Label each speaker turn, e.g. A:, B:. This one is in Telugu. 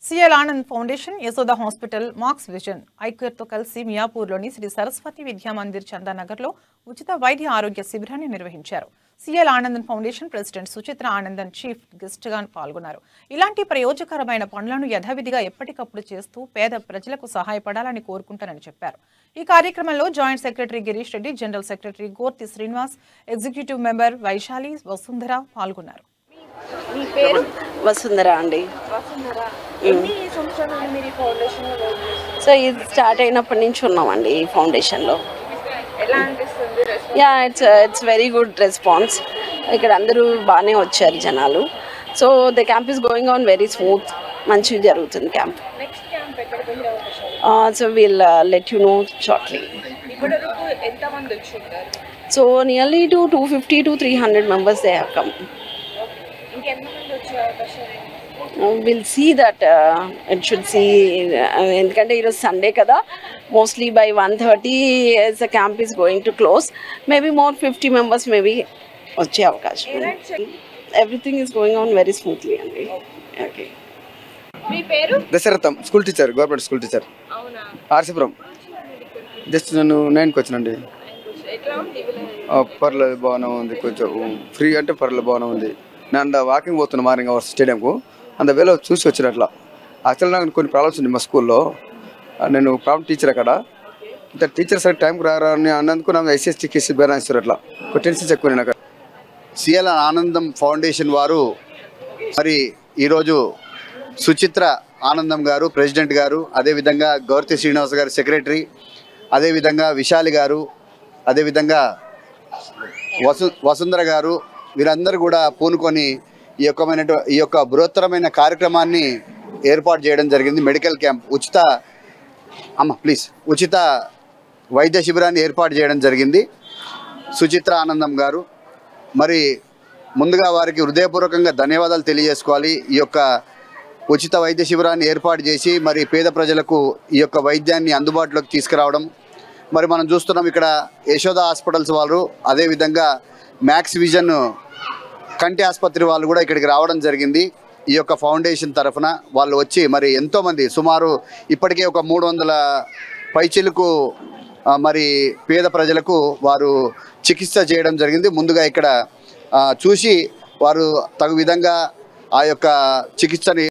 A: CL Anand foundation, Yashoda hospital, Maxivision ఐకేర్తో కలిసి మియాపూర్లోని శ్రీ సరస్వతి విద్యా మందిర్ చందానగర్లో ఉచిత వైద్య ఆరోగ్య శిబిరాన్ని నిర్వహించారు. CL Anandan foundation president Suchitra Anandan chief గెస్ట్గా పాల్గొన్నారు. ఇలాంటి ప్రయోజకరమైన పనులను యథావిధిగా ఎప్పటికప్పుడు చేస్తూ పేద ప్రజలకు సహాయపడాలని కోరుకుంటానని చెప్పారు. ఈ కార్యక్రమంలో joint secretary Girish Reddy, general secretary Gorti Srinivas, executive member Vaishali, Vasundhara పాల్గొన్నారు.
B: వసుంధర అండి. సో ఇది స్టార్ట్ అయినప్పటి నుంచి ఉన్నామండి ఈ ఫౌండేషన్లో. It's very good response. ఇక్కడ అందరూ బాగానే వచ్చారు జనాలు. So the camp is going on very smooth. మంచిగా జరుగుతుంది camp. So will let you know shortly. So nearly to 250 to 300 members they have come. We'll see that it should see ఎందుకంటే ఈరోజు సండే కదా, mostly by 1:30 as the camp is going to close, maybe more 50 members maybe వచ్చే అవకాశం. Everything is going on very smoothly అండి. ఓకే.
C: మీ పేరు?
D: Dasaratham, school teacher, government school teacher. అవునా? ఆర్సీపురం. జస్ట్ నేను 9కి వచ్చినండి. పర్లేదు, బాగానే ఉంది. కొంచెం ఫ్రీ అంటే పర్లేదు, బాగానే ఉంది. నేను వాకింగ్ పోతున్నా మార్నింగ్ అవర్స్ స్టేడియంకు. అందువేళ చూసి వచ్చిన అట్లా. యాక్చువల్ నాకు కొన్ని ప్రాబ్లమ్స్ ఉంది మా స్కూల్లో. నేను ప్రాబ్లం టీచర్ అక్కడ. అంటే టీచర్స్ టైంకి రారని అన్నందుకు నాకు ఐసీఎస్టీ కేసు బేరా ఇస్తారు. అట్లా టెన్షన్స్ ఎక్కువ నేను అక్కడ.
E: సిఎల్ ఆనందం ఫౌండేషన్ వారు మరి ఈరోజు సుచిత్ర ఆనందం గారు ప్రెసిడెంట్ గారు, అదేవిధంగా గౌర్తి శ్రీనివాస్ గారు సెక్రటరీ, అదేవిధంగా విశాలి గారు, అదేవిధంగా వసుంధర గారు, వీరందరూ కూడా పూనుకొని ఈ యొక్క బృహత్తరమైన కార్యక్రమాన్ని ఏర్పాటు చేయడం జరిగింది. మెడికల్ క్యాంప్, ఉచిత వైద్య శిబిరాన్ని ఏర్పాటు చేయడం జరిగింది. సుచిత్ర ఆనందం గారు మరి ముందుగా వారికి హృదయపూర్వకంగా ధన్యవాదాలు తెలియజేసుకోవాలి. ఈ యొక్క ఉచిత వైద్య శిబిరాన్ని ఏర్పాటు చేసి మరి పేద ప్రజలకు ఈ యొక్క వైద్యాన్ని అందుబాటులోకి తీసుకురావడం. మరి మనం చూస్తున్నాం ఇక్కడ యశోద హాస్పిటల్స్ వాళ్ళు, అదేవిధంగా మ్యాక్స్ విజన్ కంటి ఆసుపత్రి వాళ్ళు కూడా ఇక్కడికి రావడం జరిగింది. ఈ యొక్క ఫౌండేషన్ తరఫున వాళ్ళు వచ్చి మరి ఎంతోమంది, సుమారు ఇప్పటికే ఒక 300 పైచిలకు మరి పేద ప్రజలకు వారు చికిత్స చేయడం జరిగింది. ముందుగా ఇక్కడ చూసి వారు తగు విధంగా ఆ యొక్క చికిత్సని